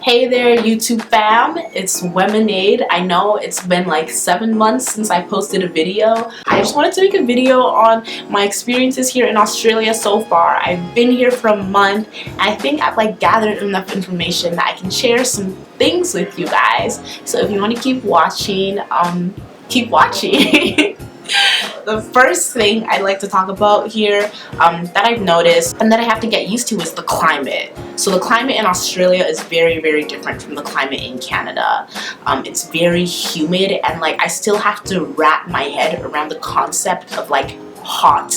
Hey there YouTube fam, it's Lemonade. I know it's been like 7 months since I posted a video. I just wanted to make a video on my experiences here in Australia so far. I've been here for a month and I think I've like gathered enough information that I can share some things with you guys. So if you want to keep watching, keep watching. The first thing I'd like to talk about here that I've noticed and that I have to get used to is the climate. So the climate in Australia is very, very different from the climate in Canada. It's very humid and like I still have to wrap my head around the concept of like hot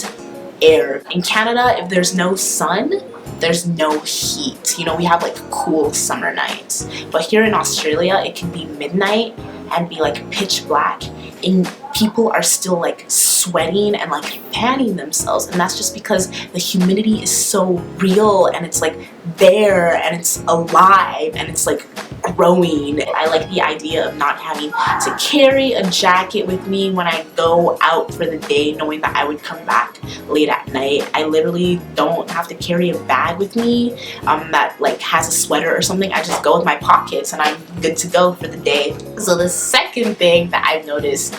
air. In Canada, if there's no sun, there's no heat. You know, we have like cool summer nights. But here in Australia, it can be midnight and be like pitch black and people are still like sweating and like fanning themselves, and that's just because the humidity is so real and it's like there and it's alive and it's like growing. I like the idea of not having to carry a jacket with me when I go out for the day, knowing that I would come back late at night. I literally don't have to carry a bag with me that like has a sweater or something. I just go with my pockets and I'm good to go for the day. So the second thing that I've noticed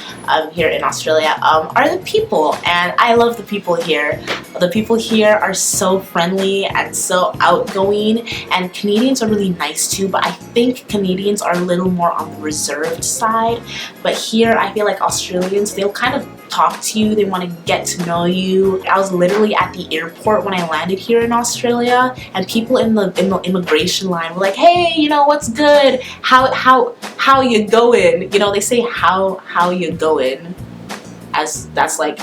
here in Australia are the people, and I love the people here. The people here are so friendly and so outgoing, and Canadians are really nice too, but I think Canadians are a little more on the reserved side. But here I feel like Australians, they'll kind of talk to you, they want to get to know you. I was literally at the airport when I landed here in Australia, and people in the immigration line were like, hey, you know, what's good, how you going? You know, they say how you going, as that's like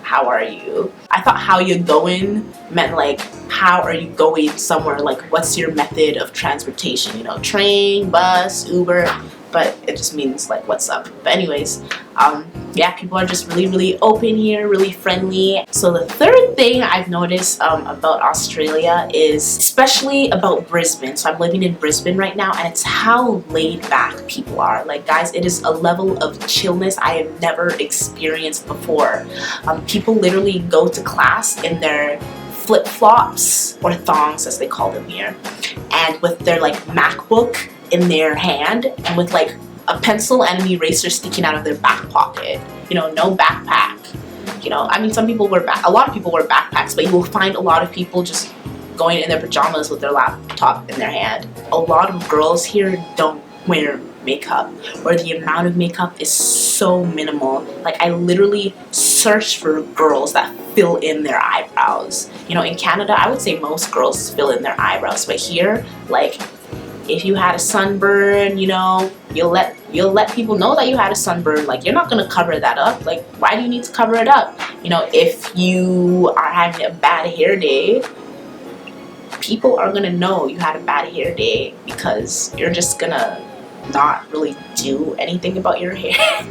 how are you. I thought how you going meant like how are you going somewhere, like what's your method of transportation, you know, train, bus, Uber, but it just means like what's up. But anyways, yeah, people are just really open here, really friendly. So the third thing I've noticed about Australia is especially about Brisbane. So I'm living in Brisbane right now, and it's how laid back people are. Like guys, it is a level of chillness I have never experienced before. People literally go to class in their flip-flops or thongs as they call them here, and with their like MacBook in their hand and with like a pencil and an eraser sticking out of their back pocket. You know, no backpack. You know, I mean, some people wear a lot of people wear backpacks, but you will find a lot of people just going in their pajamas with their laptop in their hand. A lot of girls here don't wear makeup, or the amount of makeup is so minimal. Like I literally search for girls that fill in their eyebrows. You know, in Canada, I would say most girls fill in their eyebrows, but here, like, if you had a sunburn, you know, you'll let people know that you had a sunburn. Like, you're not gonna cover that up. Like, why do you need to cover it up? You know, if you are having a bad hair day, people are gonna know you had a bad hair day because you're just gonna not really do anything about your hair.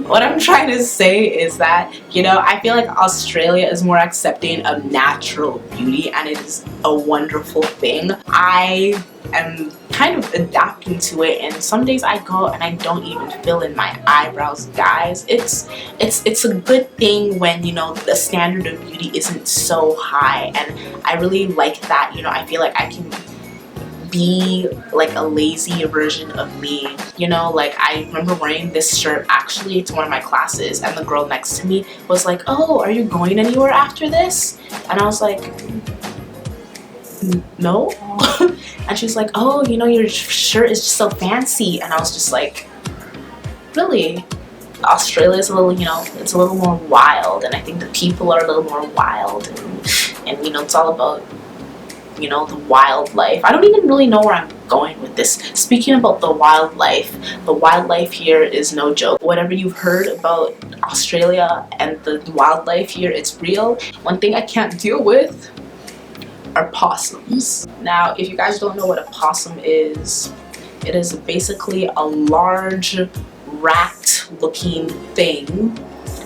What I'm trying to say is that, you know, I feel like Australia is more accepting of natural beauty, and it is a wonderful thing. I am kind of adapting to it, and some days I go and I don't even fill in my eyebrows, guys. It's a good thing when, you know, the standard of beauty isn't so high, and I really like that. You know, I feel like I can be like a lazy version of me. You know, like I remember wearing this shirt actually to one of my classes, and the girl next to me was like, oh, are you going anywhere after this? And I was like, no. And she's like, oh, you know, your shirt is just so fancy. And I was just like, really? Australia is a little, you know, it's a little more wild, and I think the people are a little more wild, and you know, it's all about, you know, the wildlife. I don't even really know where I'm going with this. Speaking about the wildlife here is no joke. Whatever you've heard about Australia and the wildlife here, it's real. One thing I can't deal with are possums. Now, if you guys don't know what a possum is, it is basically a large rat looking thing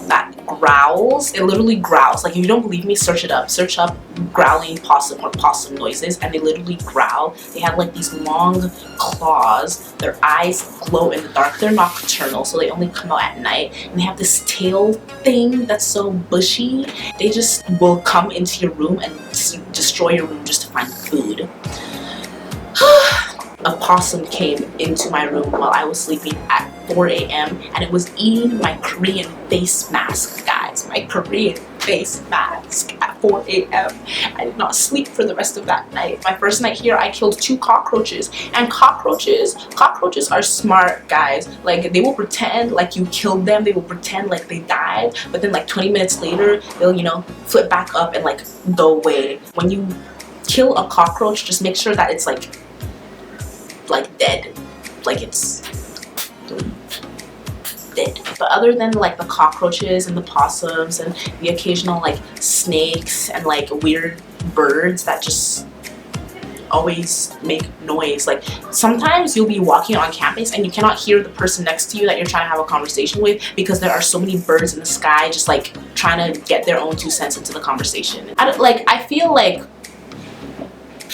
that growls. It literally growls. Like, if you don't believe me, search it up. Search up growling possum or possum noises, and they literally growl. They have like these long claws. Their eyes glow in the dark. They're nocturnal, so they only come out at night. And they have this tail thing that's so bushy. They just will come into your room and destroy your room just to find food. a possum came into my room while I was sleeping at 4 a.m. and it was eating my Korean face mask, guys. My Korean face mask at 4 a.m. I did not sleep for the rest of that night. My first night here, I killed 2 cockroaches. And cockroaches are smart, guys. Like, they will pretend like you killed them. They will pretend like they died. But then like 20 minutes later, they'll, you know, flip back up and like go away. When you kill a cockroach, just make sure that it's like dead. Like it's dead. But other than like the cockroaches and the possums and the occasional like snakes and like weird birds that just always make noise, like sometimes you'll be walking on campus and you cannot hear the person next to you that you're trying to have a conversation with because there are so many birds in the sky just like trying to get their own 2 cents into the conversation. I feel like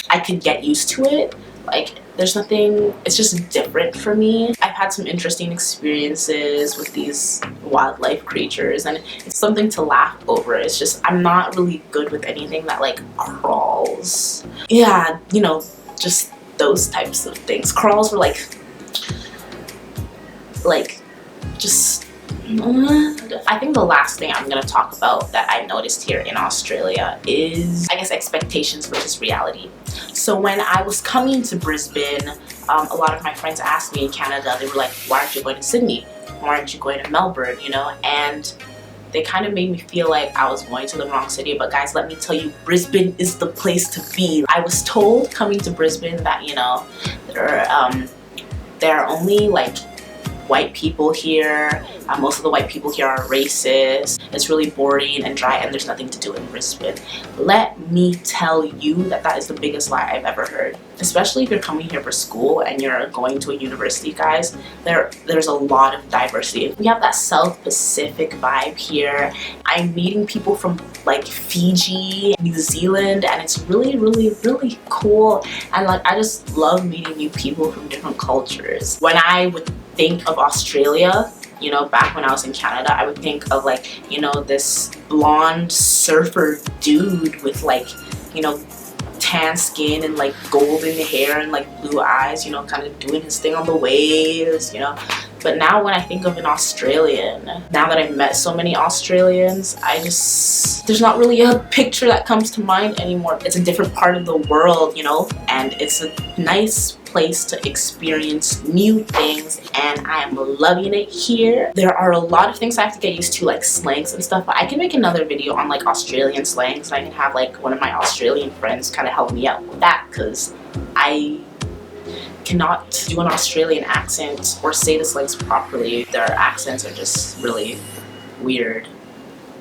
I could get used to it. Like, there's nothing, it's just different for me. I've had some interesting experiences with these wildlife creatures and it's something to laugh over. It's just, I'm not really good with anything that like crawls. Yeah, you know, just those types of things. Crawls were like just, I think the last thing I'm gonna talk about that I noticed here in Australia is, I guess, expectations versus reality. So when I was coming to Brisbane, a lot of my friends asked me in Canada, they were like, why aren't you going to Sydney? Why aren't you going to Melbourne, you know? And they kind of made me feel like I was going to the wrong city. But guys, let me tell you, Brisbane is the place to be. I was told coming to Brisbane that, you know, there are only like white people here. Most of the white people here are racist. It's really boring and dry and there's nothing to do in Brisbane. Let me tell you that that is the biggest lie I've ever heard. Especially if you're coming here for school and you're going to a university, guys. There's a lot of diversity. We have that South Pacific vibe here. I'm meeting people from like Fiji, New Zealand, and it's really, really, really cool. And like, I just love meeting new people from different cultures. When I would think of Australia, you know, back when I was in Canada, I would think of like, you know, this blonde surfer dude with like, you know, tan skin and like golden hair and like blue eyes, you know, kind of doing his thing on the waves, you know. But now when I think of an Australian, now that I've met so many Australians, there's not really a picture that comes to mind anymore. It's a different part of the world, you know, and it's a nice place to experience new things and I am loving it here. There are a lot of things I have to get used to, like slangs and stuff, but I can make another video on like Australian slangs and I can have like one of my Australian friends kind of help me out with that because I cannot do an Australian accent or say the slangs properly. Their accents are just really weird,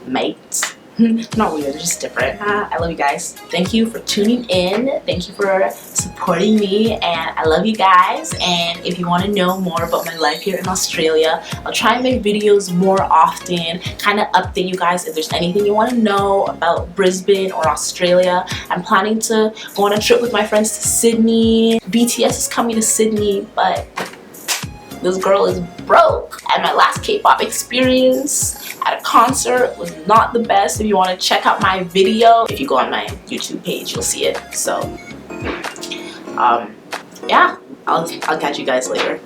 mate. Not weird, they're just different. I love you guys. Thank you for tuning in. Thank you for supporting me and I love you guys. And if you want to know more about my life here in Australia, I'll try and make videos more often, kind of update you guys if there's anything you want to know about Brisbane or Australia. I'm planning to go on a trip with my friends to Sydney. BTS is coming to Sydney, but this girl is broke. And my last K-pop experience at a concert was not the best. If you want to check out my video, if you go on my YouTube page, you'll see it. So yeah, I'll catch you guys later.